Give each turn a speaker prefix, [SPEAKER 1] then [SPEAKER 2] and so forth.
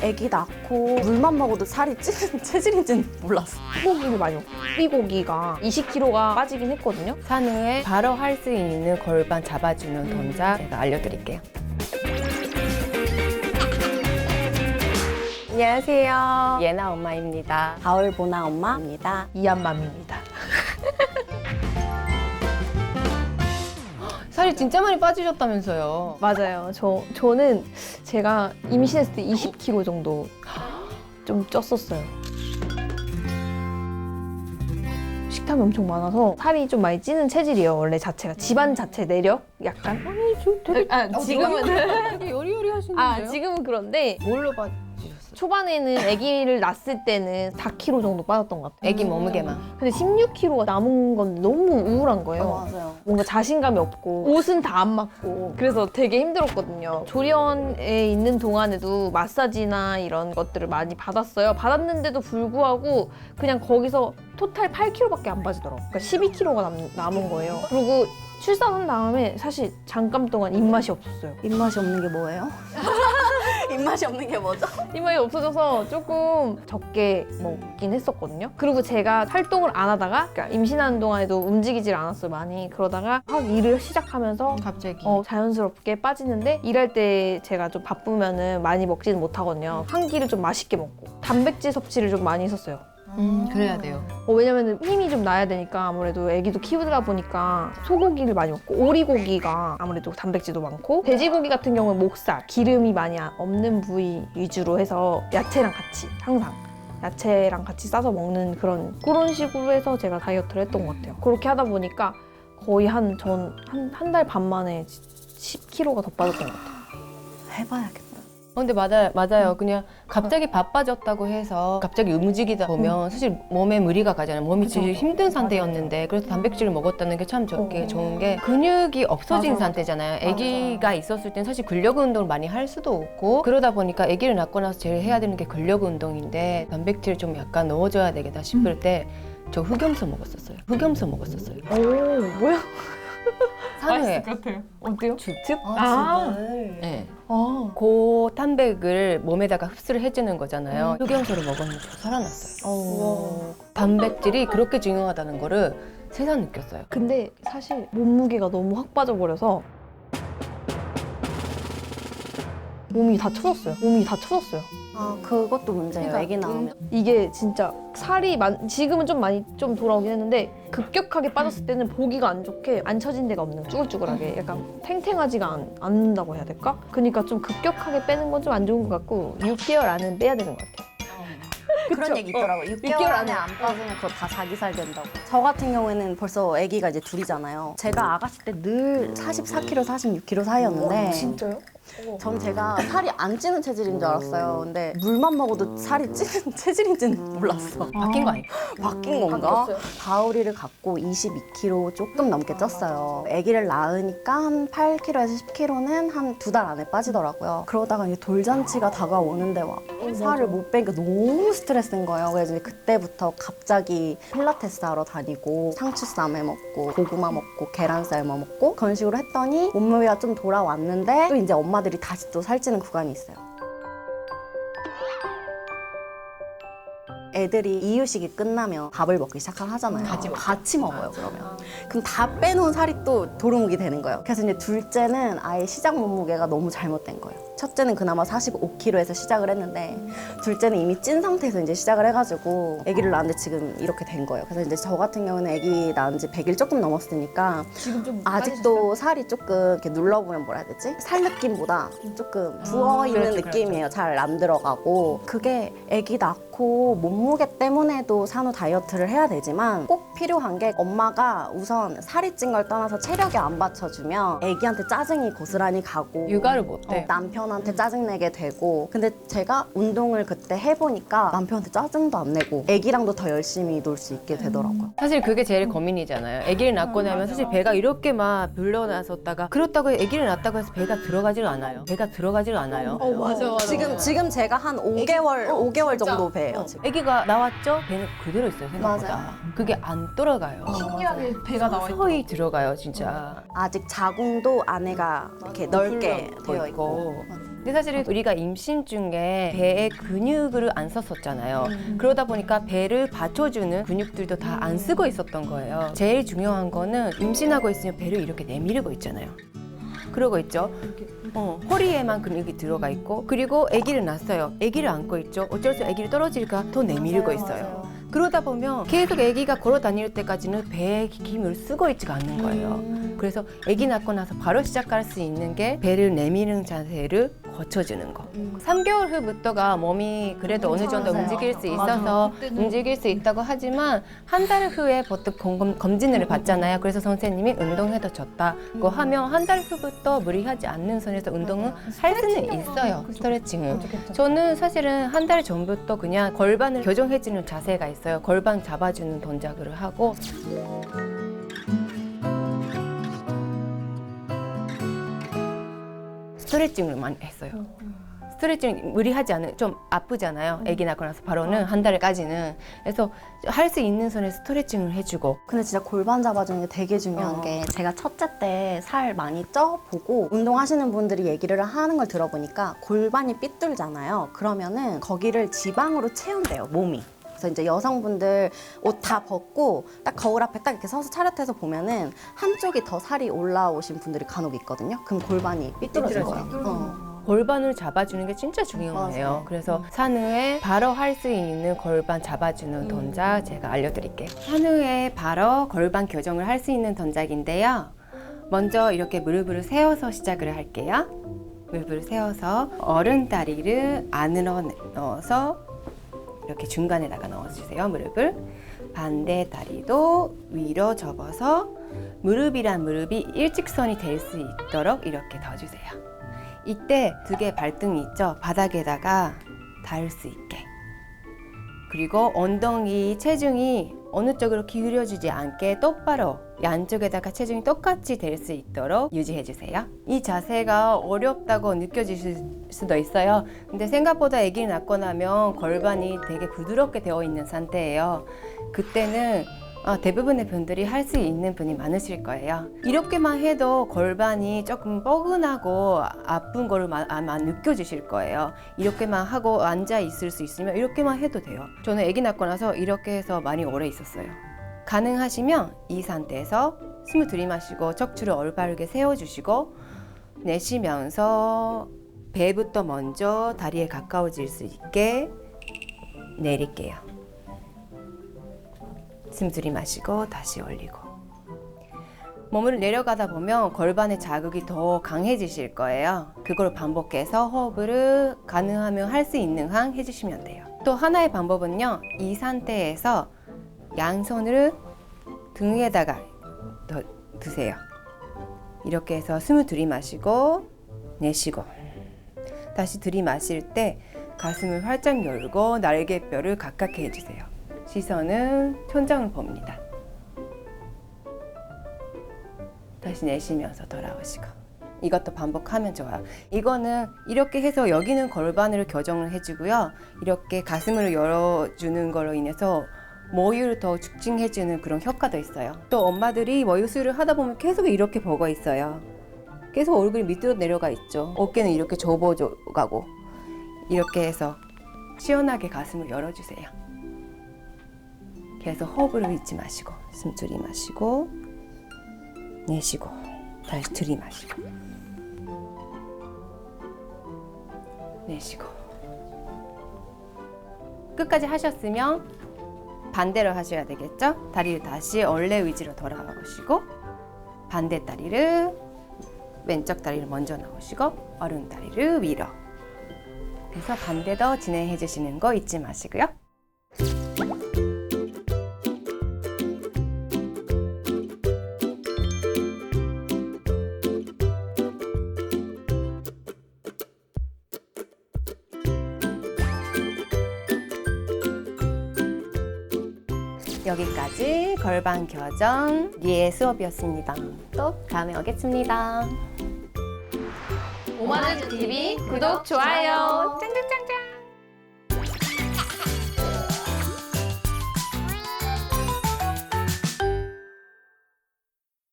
[SPEAKER 1] 애기 낳고 물만 먹어도 살이 찌는 체질인지는 몰랐어.
[SPEAKER 2] 소고기를 많이 먹고 소고기가 20kg가 빠지긴 했거든요.
[SPEAKER 3] 산후에 바로 할 수 있는 골반 잡아주는 동작 제가 알려드릴게요. 안녕하세요. 예나 엄마입니다.
[SPEAKER 1] 가을 보나 엄마입니다.
[SPEAKER 2] 이한맘입니다.
[SPEAKER 3] 살이 진짜 많이 빠지셨다면서요?
[SPEAKER 2] 맞아요. 저는 제가 임신했을 때 20kg 정도 좀 쪘었어요. 식탐이 엄청 많아서 살이 좀 많이 찌는 체질이에요. 원래 자체가 집안 자체 내력 약간. 지금은
[SPEAKER 3] 되게 여리여리 하시는데요?
[SPEAKER 2] 지금은 그런데
[SPEAKER 3] 뭘로 빠지셨어요?
[SPEAKER 2] 초반에는 아기를 낳았을 때는 4kg 정도 빠졌던 것 같아요.
[SPEAKER 3] 애기 몸무게만.
[SPEAKER 2] 근데 16kg가 남은 건 너무 우울한 거예요.
[SPEAKER 1] 맞아요.
[SPEAKER 2] 뭔가 자신감이 없고 옷은 다 안 맞고 그래서 되게 힘들었거든요. 조련에 있는 동안에도 마사지나 이런 것들을 많이 받았어요. 받았는데도 불구하고 그냥 거기서 토탈 8kg밖에 안 빠지더라고요. 그러니까 12kg가 남은 거예요. 그리고 출산한 다음에 사실 잠깐 동안 입맛이 없었어요.
[SPEAKER 1] 입맛이 없는 게 뭐예요? 입맛이 없는 게 뭐죠?
[SPEAKER 2] 입맛이 없어져서 조금 적게 먹긴 했었거든요. 그리고 제가 활동을 안 하다가 그러니까 임신하는 동안에도 움직이질 않았어요, 많이. 그러다가 확 일을 시작하면서
[SPEAKER 3] 갑자기.
[SPEAKER 2] 자연스럽게 빠지는데 일할 때 제가 좀 바쁘면은 많이 먹지는 못하거든요. 한 끼를 좀 맛있게 먹고 단백질 섭취를 좀 많이 했었어요.
[SPEAKER 3] 그래야 돼요.
[SPEAKER 2] 왜냐면 힘이 좀 나야 되니까 아무래도 아기도 키우다 보니까 소고기를 많이 먹고 오리고기가 아무래도 단백질도 많고 돼지고기 같은 경우는 목살, 기름이 많이 없는 부위 위주로 해서 야채랑 같이 항상 야채랑 같이 싸서 먹는 그런 식으로 해서 제가 다이어트를 했던 것 같아요. 그렇게 하다 보니까 거의 한 달 반 만에 10kg가 더 빠졌던 것 같아요.
[SPEAKER 1] 해봐야겠다.
[SPEAKER 3] 근데 맞아요. 그냥 갑자기 바빠졌다고 해서 갑자기 움직이다 보면 사실 몸에 무리가 가잖아요. 몸이 제일 힘든 상태였는데 그래서 단백질을 먹었다는 게 참 좋은 게 근육이 없어진 상태잖아요. 아기가 있었을 땐 사실 근력 운동을 많이 할 수도 없고 그러다 보니까 아기를 낳고 나서 제일 해야 되는 게 근력 운동인데 단백질 좀 약간 넣어줘야 되겠다 싶을 때 저 흑염소 먹었었어요.
[SPEAKER 2] 오, 뭐야?
[SPEAKER 3] 산후에
[SPEAKER 2] 같아요. 어때요?
[SPEAKER 3] 죽즙? 네. 고단백을 몸에다가 흡수를 해주는 거잖아요. 흑염소를 먹었는데 살아났어요. 단백질이 그렇게 중요하다는 거를 세상 느꼈어요.
[SPEAKER 2] 근데 사실 몸무게가 너무 확 빠져버려서 몸이 다 쳐졌어요.
[SPEAKER 1] 그것도 문제예요. 애기 낳으면.
[SPEAKER 2] 이게 진짜 지금은 좀 돌아오긴 했는데 급격하게 빠졌을 때는 보기가 안 좋게 안 쳐진 데가 없는 쭈글쭈글하게 약간 탱탱하지가 않는다고 해야 될까? 그러니까 좀 급격하게 빼는 건 좀 안 좋은 것 같고 6개월 안은 빼야 되는 것 같아요.
[SPEAKER 1] 그런 얘기 있더라고요. 6개월 안에 안 빠지면 그거 다 자기 살 된다고. 저 같은 경우에는 벌써 아기가 이제 둘이잖아요. 제가 아가씨 때 늘 44kg, 46kg 사이였는데
[SPEAKER 2] 진짜요?
[SPEAKER 1] 전 제가 살이 안 찌는 체질인 줄 알았어요. 근데 물만 먹어도 살이 찌는 체질인지는 몰랐어.
[SPEAKER 3] 바뀐 거 아니에요?
[SPEAKER 1] 바뀐 건가?
[SPEAKER 2] 바뀌었어요.
[SPEAKER 1] 가을이를 갖고 22kg 조금 넘게 쪘어요. 아기를 낳으니까 한 8kg에서 10kg는 한 2달 안에 빠지더라고요. 그러다가 이제 돌잔치가 다가오는데 와 살을 못 빼니까 너무 스트레스인 거예요. 그래서 이제 그때부터 갑자기 필라테스 하러 다니고 상추쌈 해 먹고 고구마 먹고 계란 삶아 먹고 그런 식으로 했더니 몸무게가 좀 돌아왔는데 또 이제 엄마들이 다시 또 살찌는 구간이 있어요. 애들이 이유식이 끝나면 밥을 먹기 시작하잖아요. 같이 먹어요, 그러면. 그럼 다 빼놓은 살이 또 도루묵이 되는 거예요. 그래서 이제 둘째는 아예 시작 몸무게가 너무 잘못된 거예요. 첫째는 그나마 45kg에서 시작을 했는데 둘째는 이미 찐 상태에서 이제 시작을 해가지고 아기를 낳았는데 지금 이렇게 된 거예요. 그래서 이제 저 같은 경우는 아기 낳은 지 100일 조금 넘었으니까
[SPEAKER 2] 지금 좀
[SPEAKER 1] 아직도 살이 조금 이렇게 눌러보면 뭐라 해야 되지? 살 느낌보다 조금 부어있는 느낌이에요. 잘 안 들어가고. 그게 아기 낳고 몸무게 때문에도 산후 다이어트를 해야 되지만 꼭 필요한 게 엄마가 우선 살이 찐 걸 떠나서 체력이 안 받쳐주면 아기한테 짜증이 고스란히 가고
[SPEAKER 3] 육아를 못해.
[SPEAKER 1] 남편한테 짜증내게 되고 근데 제가 운동을 그때 해보니까 남편한테 짜증도 안 내고 아기랑도 더 열심히 놀 수 있게 되더라고요.
[SPEAKER 3] 사실 그게 제일 고민이잖아요. 아기를 낳고 나면 사실 배가 이렇게 막 불러나섰다가 그렇다고 아기를 낳았다고 해서 배가 들어가질 않아요.
[SPEAKER 2] 맞아.
[SPEAKER 1] 지금 제가 한 5개월 정도 배예요. 지금.
[SPEAKER 3] 아기가 나왔죠? 배는 그대로 있어요, 생각보다.
[SPEAKER 1] 맞아요.
[SPEAKER 3] 그게 안 돌아가요.
[SPEAKER 2] 신기하게 배가 나와 있고.
[SPEAKER 3] 서서히 들어가요, 진짜.
[SPEAKER 1] 아직 자궁도 안에가 이렇게 넓게 되어 있고.
[SPEAKER 3] 있고. 근데 사실은 우리가 임신 중에 배에 근육을 안 썼었잖아요. 그러다 보니까 배를 받쳐주는 근육들도 다 안 쓰고 있었던 거예요. 제일 중요한 거는 임신하고 있으면 배를 이렇게 내밀고 있잖아요. 그러고 있죠. 허리에만 근육이 들어가 있고, 그리고 아기를 낳았어요. 아기를 안고 있죠. 어쩔 수 없이 아기를 떨어질까 더 내밀고 있어요. 그러다 보면 계속 아기가 걸어 다닐 때까지는 배에 힘을 쓰고 있지가 않는 거예요. 그래서 아기 낳고 나서 바로 시작할 수 있는 게 배를 내미는 자세를 거쳐주는 거. 3개월 후부터가 몸이 그래도 어느 정도 움직일 수 있어서 움직일 수 있다고 하지만 한 달 후에 보통 검진을 받잖아요. 그래서 선생님이 운동해도 좋다고 하면 한 달 후부터 무리하지 않는 선에서 운동은 할 수는 있어요. 스트레칭은. 저는 사실은 한 달 전부터 그냥 골반을 교정해주는 자세가 있어요. 골반 잡아주는 동작을 하고. 스트레칭을 많이 했어요. 스트레칭 무리하지 않은, 좀 아프잖아요. 아기 낳고 나서 바로는 한 달까지는. 그래서 할 수 있는 선에 스트레칭을 해주고.
[SPEAKER 1] 근데 진짜 골반 잡아주는 게 되게 중요한 게 제가 첫째 때 살 많이 쪄보고 운동하시는 분들이 얘기를 하는 걸 들어보니까 골반이 삐뚤잖아요. 그러면은 거기를 지방으로 채운대요, 몸이. 그래서 이제 여성분들 옷 다 벗고 딱 거울 앞에 딱 이렇게 서서 차렷해서 보면은 한쪽이 더 살이 올라오신 분들이 간혹 있거든요. 그럼 골반이 삐뚤어진 거예요.
[SPEAKER 3] 골반을 잡아주는 게 진짜 중요해요.
[SPEAKER 1] 맞아요.
[SPEAKER 3] 그래서 산후에 바로 할 수 있는 골반 잡아주는 동작 제가 알려드릴게요. 산후에 바로 골반 교정을 할 수 있는 동작인데요. 먼저 이렇게 무릎을 세워서 시작을 할게요. 무릎을 세워서 오른다리를 안으로 넣어서 이렇게 중간에다가 넣어주세요. 무릎을. 반대 다리도 위로 접어서 무릎이랑 무릎이 일직선이 될 수 있도록 이렇게 둬주세요. 이때 두 개 발등이 있죠. 바닥에다가 닿을 수 있게. 그리고 엉덩이 체중이 어느 쪽으로 기울여지지 않게 똑바로 양쪽에다가 체중이 똑같이 될 수 있도록 유지해 주세요. 이 자세가 어렵다고 느껴지실 수도 있어요. 근데 생각보다 아기를 낳고 나면 골반이 되게 부드럽게 되어 있는 상태예요. 그때는 대부분의 분들이 할 수 있는 분이 많으실 거예요. 이렇게만 해도 골반이 조금 뻐근하고 아픈 걸 아마 느껴지실 거예요. 이렇게만 하고 앉아 있을 수 있으면 이렇게만 해도 돼요. 저는 아기 낳고 나서 이렇게 해서 많이 오래 있었어요. 가능하시면 이 상태에서 숨을 들이마시고 척추를 올바르게 세워주시고 내쉬면서 배부터 먼저 다리에 가까워질 수 있게 내릴게요. 숨 들이마시고 다시 올리고. 몸을 내려가다 보면 골반의 자극이 더 강해지실 거예요. 그걸 반복해서 호흡을 가능하면 할 수 있는 한 해주시면 돼요. 또 하나의 방법은요. 이 상태에서 양손을 등에다가 드세요. 이렇게 해서 숨을 들이마시고 내쉬고. 다시 들이마실 때 가슴을 활짝 열고 날개뼈를 가깝게 해주세요. 시선은 천장을 봅니다. 다시 내쉬면서 돌아오시고. 이것도 반복하면 좋아요. 이거는 이렇게 해서 여기는 골반을 교정을 해주고요. 이렇게 가슴을 열어주는 걸로 인해서 모유를 더 축징해주는 그런 효과도 있어요. 또 엄마들이 모유수유를 하다 보면 계속 이렇게 보고 있어요. 계속 얼굴이 밑으로 내려가 있죠. 어깨는 이렇게 접어가고. 이렇게 해서 시원하게 가슴을 열어주세요. 계속 호흡을 잊지 마시고 숨 들이마시고 내쉬고 다시 들이마시고 내쉬고. 끝까지 하셨으면 반대로 하셔야 되겠죠? 다리를 다시 원래 위치로 돌아오시고 반대 다리를 왼쪽 다리를 먼저 넣으시고 오른 다리를 위로. 그래서 반대도 진행해 주시는 거 잊지 마시고요. 여기까지 골반 교정 리의 수업이었습니다. 또 다음에 오겠습니다.
[SPEAKER 2] 오마네즈 TV 구독, 좋아요. 짱짱짱짱.